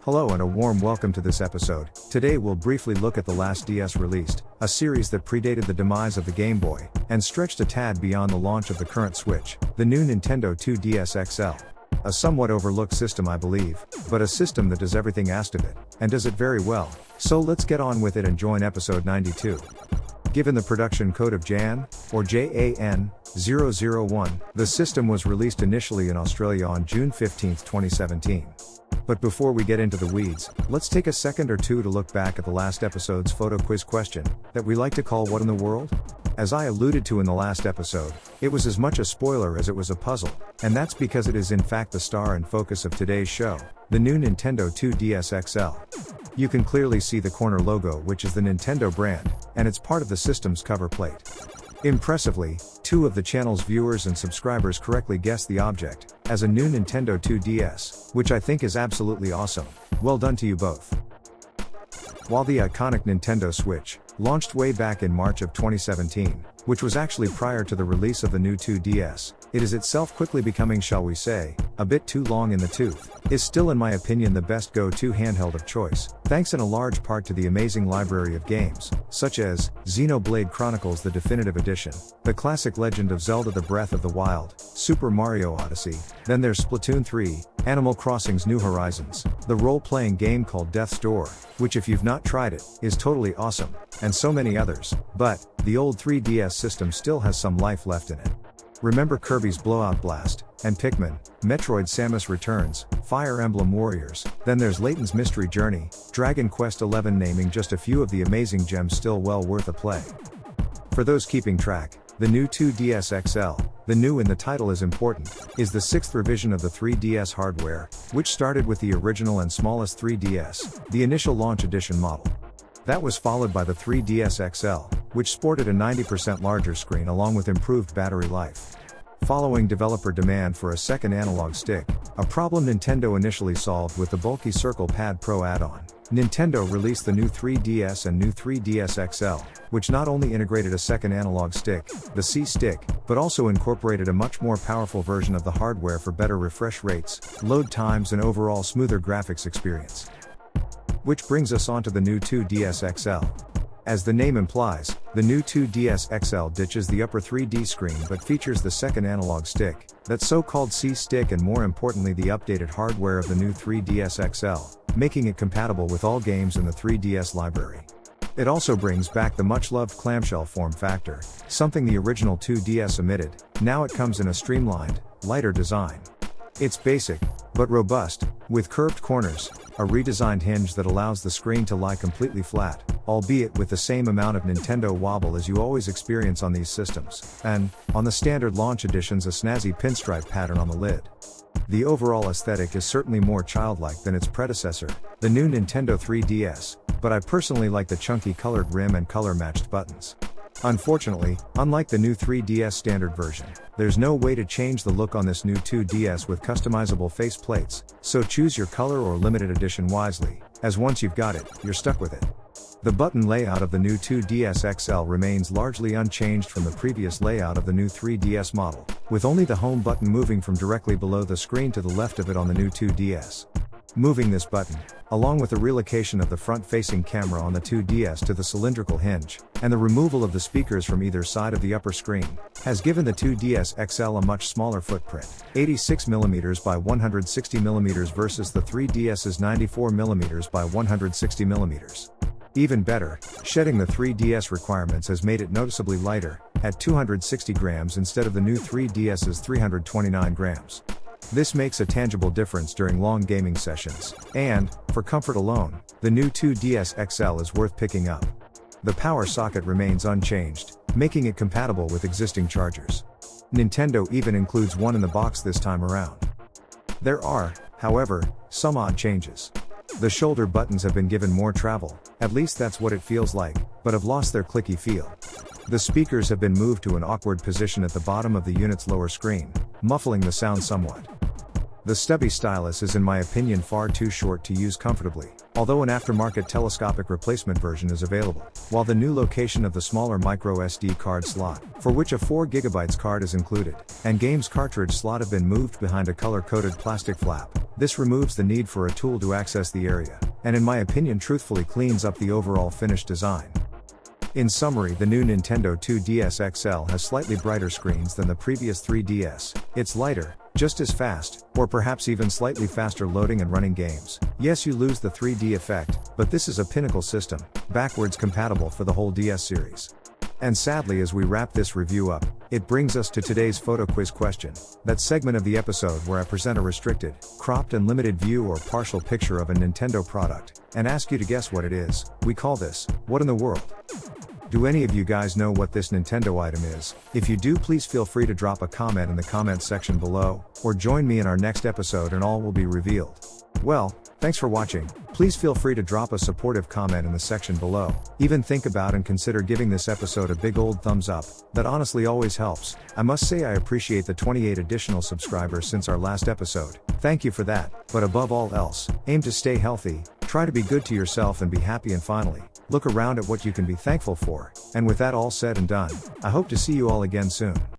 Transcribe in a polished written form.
Hello and a warm welcome to this episode. Today we'll briefly look at the last DS released, a series that predated the demise of the Game Boy, and stretched a tad beyond the launch of the current Switch, the new Nintendo 2DS XL. A somewhat overlooked system I believe, but a system that does everything asked of it, and does it very well. So let's get on with it and join episode 92. Given the production code of JAN, or JAN-001, the system was released initially in Australia on June 15, 2017. But before we get into the weeds, let's take a second or two to look back at the last episode's photo quiz question, that we like to call What in the World? As I alluded to in the last episode, it was as much a spoiler as it was a puzzle, and that's because it is in fact the star and focus of today's show, the new Nintendo 2DS XL. You can clearly see the corner logo, which is the Nintendo brand, and it's part of the system's cover plate. Impressively, 2 of the channel's viewers and subscribers correctly guessed the object as a new Nintendo 2DS, which I think is absolutely awesome. Well done to you both. While the iconic Nintendo Switch launched way back in March of 2017, which was actually prior to the release of the new 2DS, it is itself quickly becoming, shall we say, a bit too long in the tooth, is still in my opinion the best go-to handheld of choice, thanks in a large part to the amazing library of games, such as Xenoblade Chronicles the Definitive Edition, the classic Legend of Zelda the Breath of the Wild, Super Mario Odyssey, then there's Splatoon 3, Animal Crossing's New Horizons, the role-playing game called Death's Door, which if you've not tried it, is totally awesome, and so many others, but the old 3DS system still has some life left in it. Remember Kirby's Blowout Blast, and Pikmin, Metroid Samus Returns, Fire Emblem Warriors, then there's Layton's Mystery Journey, Dragon Quest XI, naming just a few of the amazing gems still well worth a play. For those keeping track, the new 2DS XL, the new in the title is important, is the 6th revision of the 3DS hardware, which started with the original and smallest 3DS, the initial launch edition model. That was followed by the 3DS XL, which sported a 90% larger screen along with improved battery life. Following developer demand for a second analog stick, a problem Nintendo initially solved with the bulky Circle Pad Pro add-on, Nintendo released the new 3DS and new 3DS XL, which not only integrated a second analog stick, the C-Stick, but also incorporated a much more powerful version of the hardware for better refresh rates, load times and overall smoother graphics experience. Which brings us on to the new 2DS XL. As the name implies, the new 2DS XL ditches the upper 3D screen but features the second analog stick, that so-called C-Stick, and more importantly the updated hardware of the new 3DS XL, making it compatible with all games in the 3DS library. It also brings back the much-loved clamshell form factor, something the original 2DS omitted. Now it comes in a streamlined, lighter design. It's basic, but robust, with curved corners, a redesigned hinge that allows the screen to lie completely flat, albeit with the same amount of Nintendo wobble as you always experience on these systems, and, on the standard launch editions, a snazzy pinstripe pattern on the lid. The overall aesthetic is certainly more childlike than its predecessor, the new Nintendo 3DS, but I personally like the chunky colored rim and color-matched buttons. Unfortunately, unlike the new 3DS standard version, there's no way to change the look on this new 2DS with customizable face plates, so choose your color or limited edition wisely, as once you've got it, you're stuck with it. The button layout of the new 2DS XL remains largely unchanged from the previous layout of the new 3DS model, with only the home button moving from directly below the screen to the left of it on the new 2DS. Moving this button, along with the relocation of the front-facing camera on the 2DS to the cylindrical hinge, and the removal of the speakers from either side of the upper screen, has given the 2DS XL a much smaller footprint, 86mm by 160mm versus the 3DS's 94mm by 160mm. Even better, shedding the 3DS requirements has made it noticeably lighter, at 260 grams instead of the new 3DS's 329 grams. This makes a tangible difference during long gaming sessions, and, for comfort alone, the new 2DS XL is worth picking up. The power socket remains unchanged, making it compatible with existing chargers. Nintendo even includes one in the box this time around. There are, however, some odd changes. The shoulder buttons have been given more travel, at least that's what it feels like, but have lost their clicky feel. The speakers have been moved to an awkward position at the bottom of the unit's lower screen, muffling the sound somewhat. The stubby stylus is in my opinion far too short to use comfortably, although an aftermarket telescopic replacement version is available, while the new location of the smaller micro SD card slot, for which a 4GB card is included, and games cartridge slot have been moved behind a color-coded plastic flap. This removes the need for a tool to access the area, and in my opinion truthfully cleans up the overall finished design. In summary, the new Nintendo 2DS XL has slightly brighter screens than the previous 3DS, it's lighter, just as fast, or perhaps even slightly faster loading and running games. Yes, you lose the 3D effect, but this is a pinnacle system, backwards compatible for the whole DS series. And sadly, as we wrap this review up, it brings us to today's photo quiz question, that segment of the episode where I present a restricted, cropped and limited view or partial picture of a Nintendo product, and ask you to guess what it is. We call this, What in the World? Do any of you guys know what this Nintendo item is? If you do, please feel free to drop a comment in the comments section below, or join me in our next episode and all will be revealed. Well, thanks for watching. Please feel free to drop a supportive comment in the section below. Even think about and consider giving this episode a big old thumbs up, that honestly always helps. I must say I appreciate the 28 additional subscribers since our last episode. Thank you for that, but above all else, aim to stay healthy, try to be good to yourself and be happy, and finally, look around at what you can be thankful for. And with that all said and done, I hope to see you all again soon.